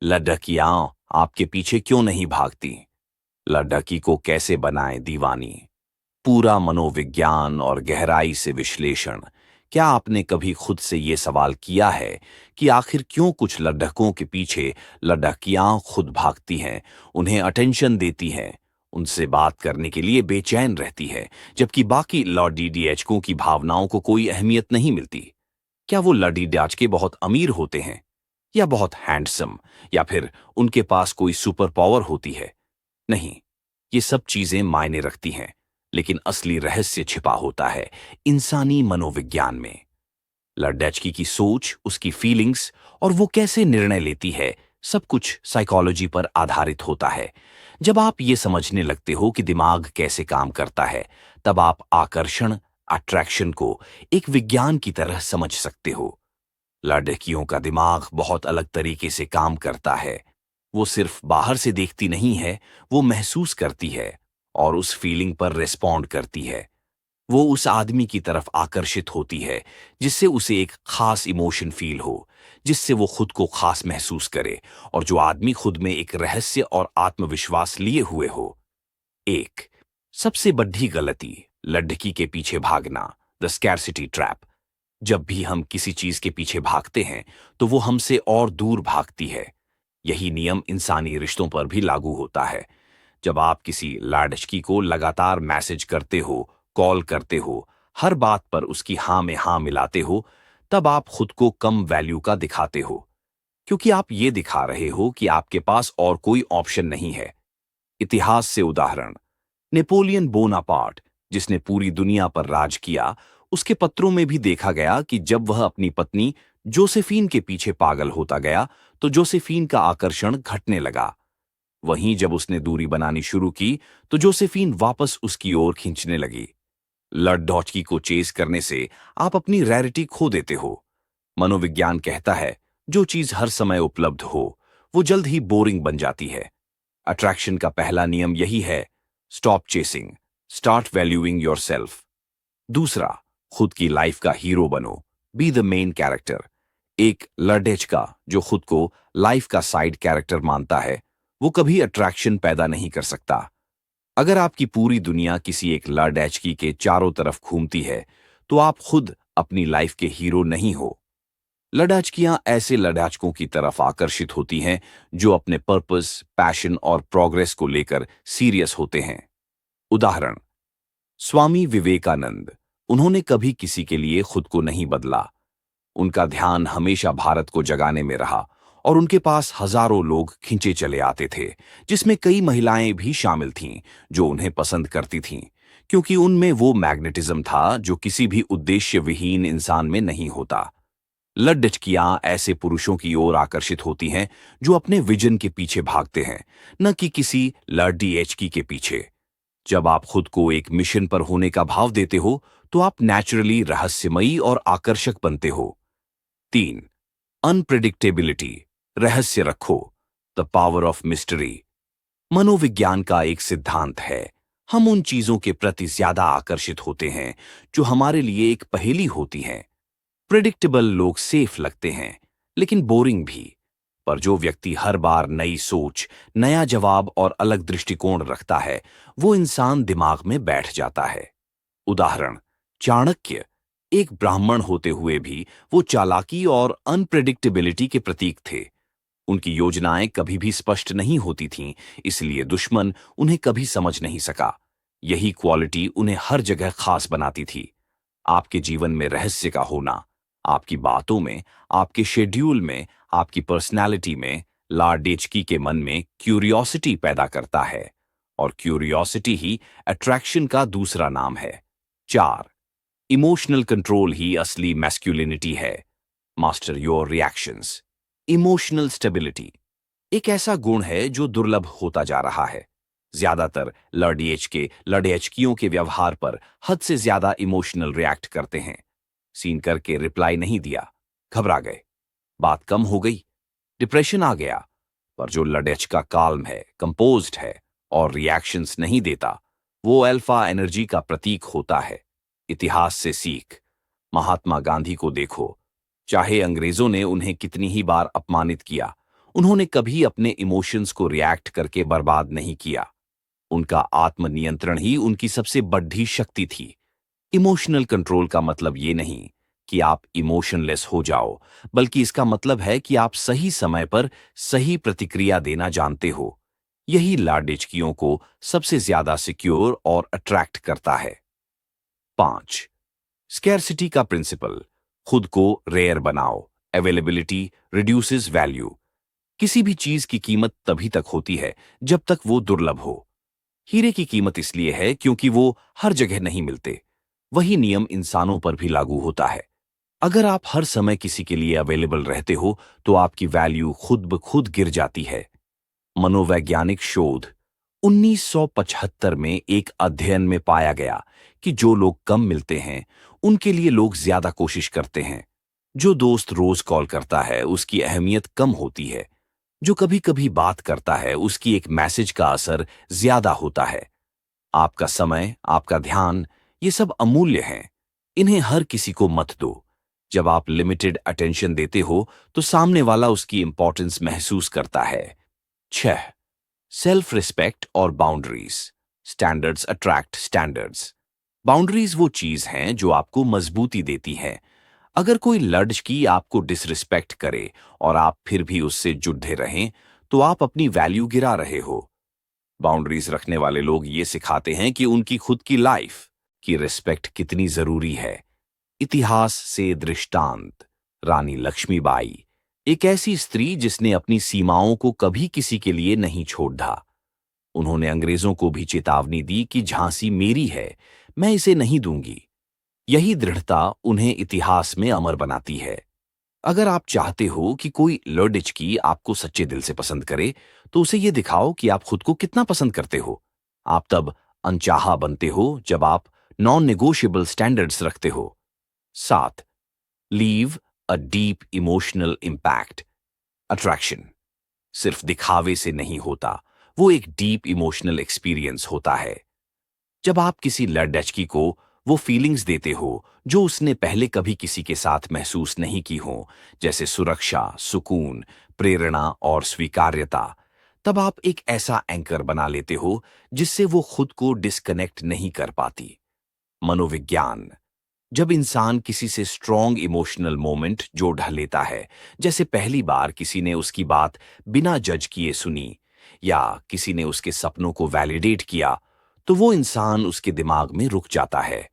लड़कियां आपके पीछे क्यों नहीं भागती? लड़की को कैसे बनाएं दीवानी? पूरा मनोविज्ञान और गहराई से विश्लेषण। क्या आपने कभी खुद से ये सवाल किया है कि आखिर क्यों कुछ लड़कों के पीछे लड़कियां खुद भागती हैं, उन्हें अटेंशन देती हैं, उनसे बात करने के लिए बेचैन रहती है, जबकि बाकी लड़कियों की भावनाओं को कोई अहमियत नहीं मिलती? क्या वो लड़के बहुत अमीर होते हैं, या बहुत हैंडसम, या फिर उनके पास कोई सुपर पावर होती है? नहीं, ये सब चीजें मायने रखती हैं, लेकिन असली रहस्य छिपा होता है इंसानी मनोविज्ञान में। लड़की की सोच, उसकी फीलिंग्स और वो कैसे निर्णय लेती है, सब कुछ साइकोलॉजी पर आधारित होता है। जब आप ये समझने लगते हो कि दिमाग कैसे काम करता है, तब आप आकर्षण, अट्रैक्शन को एक विज्ञान की तरह समझ सकते हो। लड़कियों का दिमाग बहुत अलग तरीके से काम करता है। वो सिर्फ बाहर से देखती नहीं है, वो महसूस करती है और उस फीलिंग पर रिस्पॉन्ड करती है। वो उस आदमी की तरफ आकर्षित होती है जिससे उसे एक खास इमोशन फील हो, जिससे वो खुद को खास महसूस करे, और जो आदमी खुद में एक रहस्य और आत्मविश्वास लिए हुए हो। एक सबसे बड़ी गलती, लड़की के पीछे भागना, द स्कैरसिटी ट्रैप। जब भी हम किसी चीज के पीछे भागते हैं, तो वो हमसे और दूर भागती है। यही नियम इंसानी रिश्तों पर भी लागू होता है। जब आप किसी लड़की को लगातार मैसेज करते हो, कॉल करते हो, हर बात पर उसकी हाँ में हाँ मिलाते हो, तब आप खुद को कम वैल्यू का दिखाते हो, क्योंकि आप ये दिखा रहे हो कि आपके पास और कोई ऑप्शन नहीं है। इतिहास से उदाहरण, नेपोलियन बोनापार्ट, जिसने पूरी दुनिया पर राज किया, उसके पत्रों में भी देखा गया कि जब वह अपनी पत्नी जोसेफीन के पीछे पागल होता गया, तो जोसेफीन का आकर्षण घटने लगा। वहीं जब उसने दूरी बनानी शुरू की, तो जोसेफीन वापस उसकी ओर खींचने लगी। लड़की को चेस करने से आप अपनी रैरिटी खो देते हो। मनोविज्ञान कहता है, जो चीज हर समय उपलब्ध हो, वो जल्द ही बोरिंग बन जाती है। अट्रैक्शन का पहला नियम यही है, stop chasing, start valuing yourself. दूसरा, खुद की लाइफ का हीरो बनो, बी द मेन कैरेक्टर। एक लड़का जो खुद को लाइफ का साइड कैरेक्टर मानता है, वो कभी अट्रैक्शन पैदा नहीं कर सकता। अगर आपकी पूरी दुनिया किसी एक लड़की के चारों तरफ घूमती है, तो आप खुद अपनी लाइफ के हीरो नहीं हो। लड़कियां ऐसे लड़कों की तरफ आकर्षित होती हैं जो अपने पर्पस, पैशन और प्रोग्रेस को लेकर सीरियस होते हैं। उदाहरण, स्वामी विवेकानंद। उन्होंने कभी किसी के लिए खुद को नहीं बदला। उनका ध्यान हमेशा भारत को जगाने में रहा, और उनके पास हजारों लोग खींचे चले आते थे, जिसमें कई महिलाएं भी शामिल थीं जो उन्हें पसंद करती थीं, क्योंकि उनमें वो मैग्नेटिज्म था जो किसी भी उद्देश्य विहीन इंसान में नहीं होता। लड़कियां ऐसे पुरुषों की ओर आकर्षित होती हैं जो अपने विजन के पीछे भागते हैं, न कि किसी लड़की के पीछे। जब आप खुद को एक मिशन पर होने का भाव देते हो, तो आप नेचुरली रहस्यमयी और आकर्षक बनते हो। 3. अनप्रिडिक्टेबिलिटी, रहस्य रखो, द पावर ऑफ मिस्ट्री। मनोविज्ञान का एक सिद्धांत है, हम उन चीजों के प्रति ज्यादा आकर्षित होते हैं जो हमारे लिए एक पहेली होती हैं। प्रिडिक्टेबल लोग सेफ लगते हैं, लेकिन बोरिंग भी। पर जो व्यक्ति हर बार नई सोच, नया जवाब और अलग दृष्टिकोण रखता है, वो इंसान दिमाग में बैठ जाता है। उदाहरण, चाणक्य। एक ब्राह्मण होते हुए भी वो चालाकी और अनप्रेडिक्टेबिलिटी के प्रतीक थे। उनकी योजनाएं कभी भी स्पष्ट नहीं होती थीं, इसलिए दुश्मन उन्हें कभी समझ नहीं सका। यही क्वालिटी उन्हें हर जगह खास बनाती थी। आपके जीवन में रहस्य का होना, आपकी बातों में, आपके शेड्यूल में, आपकी पर्सनैलिटी में, लाडेचकी के मन में क्यूरियोसिटी पैदा करता है, और क्यूरियोसिटी ही अट्रैक्शन का दूसरा नाम है। 4. इमोशनल कंट्रोल ही असली मैस्कुलिनिटी है। Master your reactions. Emotional stability एक ऐसा गुण है जो दुर्लभ होता जा रहा है। ज्यादातर लड़कियों के व्यवहार पर हद से ज्यादा इमोशनल रिएक्ट करते हैं। सीन करके रिप्लाई नहीं दिया, घबरा गए, बात कम हो गई, डिप्रेशन आ गया। पर जो लड़का काल्म है, कंपोज्ड है और रिएक्शंस नहीं देता, वो अल्फा एनर्जी का प्रतीक होता है। इतिहास से सीख, महात्मा गांधी को देखो। चाहे अंग्रेजों ने उन्हें कितनी ही बार अपमानित किया, उन्होंने कभी अपने इमोशंस को रिएक्ट करके बर्बाद नहीं किया। उनका आत्मनियंत्रण ही उनकी सबसे बड़ी शक्ति थी। इमोशनल कंट्रोल का मतलब ये नहीं कि आप इमोशनलेस हो जाओ, बल्कि इसका मतलब है कि आप सही समय पर सही प्रतिक्रिया देना जानते हो। यही लाडिचकियों को सबसे ज्यादा सिक्योर और अट्रैक्ट करता है। 5. स्कैरसिटी का प्रिंसिपल। खुद को रेयर बनाओ। Availability reduces value. किसी भी चीज की कीमत तभी तक होती है जब तक वो दुर्लभ हो। हीरे की कीमत इसलिए है क्योंकि वो हर जगह नहीं मिलते। वही नियम इंसानों पर भी लागू होता है। अगर आप हर समय किसी के लिए अवेलेबल रहते हो तो आपकी वैल्यू खुद ब खुद गिर जाती है। मनोवैज्ञानिक शोध। 1975 में एक अध्ययन में पाया गया कि जो लोग कम मिलते हैं उनके लिए लोग ज्यादा कोशिश करते हैं। जो दोस्त रोज कॉल करता है उसकी अहमियत कम होती है। जो कभी कभी बात करता है उसकी एक मैसेज का असर ज्यादा होता है। आपका समय, आपका ध्यान, ये सब अमूल्य हैं। इन्हें हर किसी को मत दो। जब आप लिमिटेड अटेंशन देते हो तो सामने वाला उसकी इंपॉर्टेंस महसूस करता है। 6. सेल्फ रिस्पेक्ट और boundaries. Standards attract standards. Boundaries वो चीज हैं जो आपको मजबूती देती हैं। अगर कोई लड़की आपको डिसरिस्पेक्ट करे और आप फिर भी उससे जुड़े रहें तो आप अपनी वैल्यू गिरा रहे हो। बाउंड्रीज रखने वाले लोग ये सिखाते हैं कि उनकी खुद की लाइफ की रिस्पेक्ट कितनी जरूरी है। इतिहास से दृष्टांत। रानी लक्ष्मीबाई, एक ऐसी स्त्री जिसने अपनी सीमाओं को कभी किसी के लिए नहीं छोड़ा। उन्होंने अंग्रेजों को भी चेतावनी दी कि झांसी मेरी है, मैं इसे नहीं दूंगी। यही दृढ़ता उन्हें इतिहास में अमर बनाती है। अगर आप चाहते हो कि कोई लड़की आपको सच्चे दिल से पसंद करे तो उसे ये दिखाओ कि आप खुद को कितना पसंद करते हो। आप तब अनचाहा बनते हो जब आप नॉन नेगोशिएबल स्टैंडर्ड्स रखते हो। 7. Leave a deep emotional impact. Attraction सिर्फ दिखावे से नहीं होता, वो एक डीप इमोशनल एक्सपीरियंस होता है। जब आप किसी लड़की को वो फीलिंग्स देते हो जो उसने पहले कभी किसी के साथ महसूस नहीं की हो, जैसे सुरक्षा, सुकून, प्रेरणा और स्वीकार्यता, तब आप एक ऐसा एंकर बना लेते हो जिससे वो खुद को डिस्कनेक्ट नहीं कर पाती। मनोविज्ञान। जब इंसान किसी से स्ट्रॉन्ग इमोशनल मोमेंट जोड़ लेता है, जैसे पहली बार किसी ने उसकी बात बिना जज किए सुनी या किसी ने उसके सपनों को वैलिडेट किया, तो वो इंसान उसके दिमाग में रुक जाता है।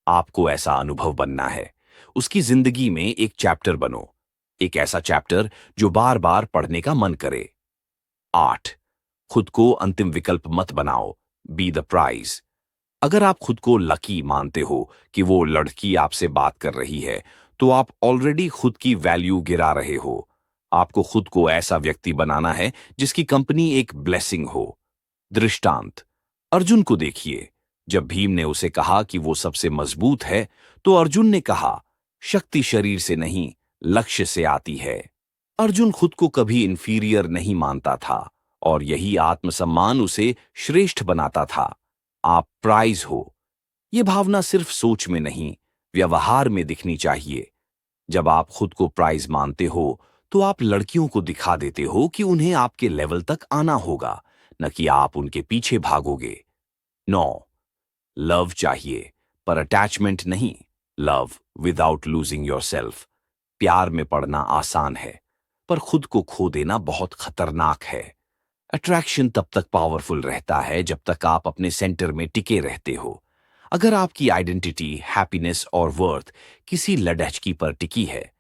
आपको ऐसा अनुभव बनना है। उसकी जिंदगी में एक चैप्टर बनो, एक ऐसा चैप्टर जो बार बार पढ़ने का मन करे। 8. खुद को अंतिम विकल्प मत बनाओ। Be the prize. अगर आप खुद को लकी मानते हो कि वो लड़की आपसे बात कर रही है, तो आप ऑलरेडी खुद की वैल्यू गिरा रहे हो। आपको खुद को ऐसा व्यक्ति बनाना है जिसकी कंपनी एक ब्लेसिंग हो। दृष्टांत। अर्जुन को देखिए। जब भीम ने उसे कहा कि वो सबसे मजबूत है, तो अर्जुन ने कहा, शक्ति शरीर से नहीं, लक्ष्य से आती है। अर्जुन खुद को कभी इंफीरियर नहीं मानता था और यही आत्मसम्मान उसे श्रेष्ठ बनाता था। आप प्राइज हो। यह भावना सिर्फ सोच में नहीं, व्यवहार में दिखनी चाहिए। जब आप खुद को प्राइज मानते हो तो आप लड़कियों को दिखा देते हो कि उन्हें आपके लेवल तक आना होगा, न कि आप उनके पीछे भागोगे। 9. लव चाहिए पर अटैचमेंट नहीं। Love without losing yourself. प्यार में पड़ना आसान है, पर खुद को खो देना बहुत खतरनाक है। अट्रैक्शन तब तक पावरफुल रहता है जब तक आप अपने सेंटर में टिके रहते हो। अगर आपकी आइडेंटिटी, हैप्पीनेस और वर्थ किसी लड़की पर टिकी है,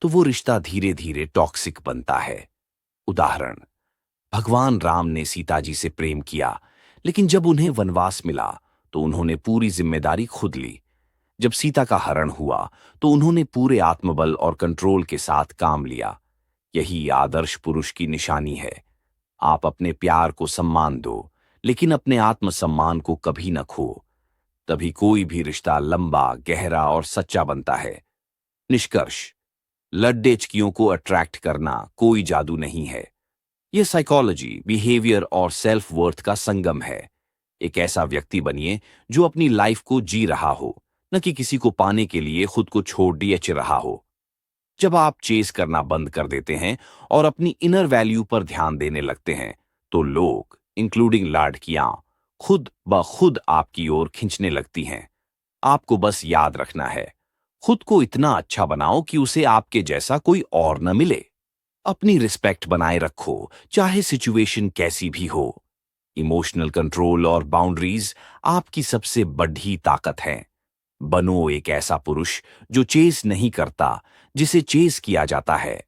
तो वो रिश्ता धीरे धीरे टॉक्सिक बनता है। उदाहरण। भगवान राम ने सीता जी से प्रेम किया, लेकिन जब उन्हें वनवास मिला तो उन्होंने पूरी जिम्मेदारी खुद ली। जब सीता का हरण हुआ तो उन्होंने पूरे आत्मबल और कंट्रोल के साथ काम लिया। यही आदर्श पुरुष की निशानी है। आप अपने प्यार को सम्मान दो, लेकिन अपने आत्मसम्मान को कभी न खो। तभी कोई भी रिश्ता लंबा, गहरा और सच्चा बनता है। निष्कर्ष। लड़कियों को अट्रैक्ट करना कोई जादू नहीं है। यह साइकोलॉजी, बिहेवियर और सेल्फ वर्थ का संगम है। एक ऐसा व्यक्ति बनिए जो अपनी लाइफ को जी रहा हो, न कि किसी को पाने के लिए खुद को छोड़ दिए रहा हो। जब आप चेस करना बंद कर देते हैं और अपनी इनर वैल्यू पर ध्यान देने लगते हैं, तो लोग, इंक्लूडिंग लाड़कियां, खुद ब खुद आपकी ओर खींचने लगती हैं। आपको बस याद रखना है, खुद को इतना अच्छा बनाओ कि उसे आपके जैसा कोई और न मिले। अपनी रिस्पेक्ट बनाए रखो, चाहे सिचुएशन कैसी भी हो। इमोशनल कंट्रोल और बाउंड्रीज आपकी सबसे बड़ी ताकत है। बनो एक ऐसा पुरुष जो चेस नहीं करता, जिसे चेस किया जाता है।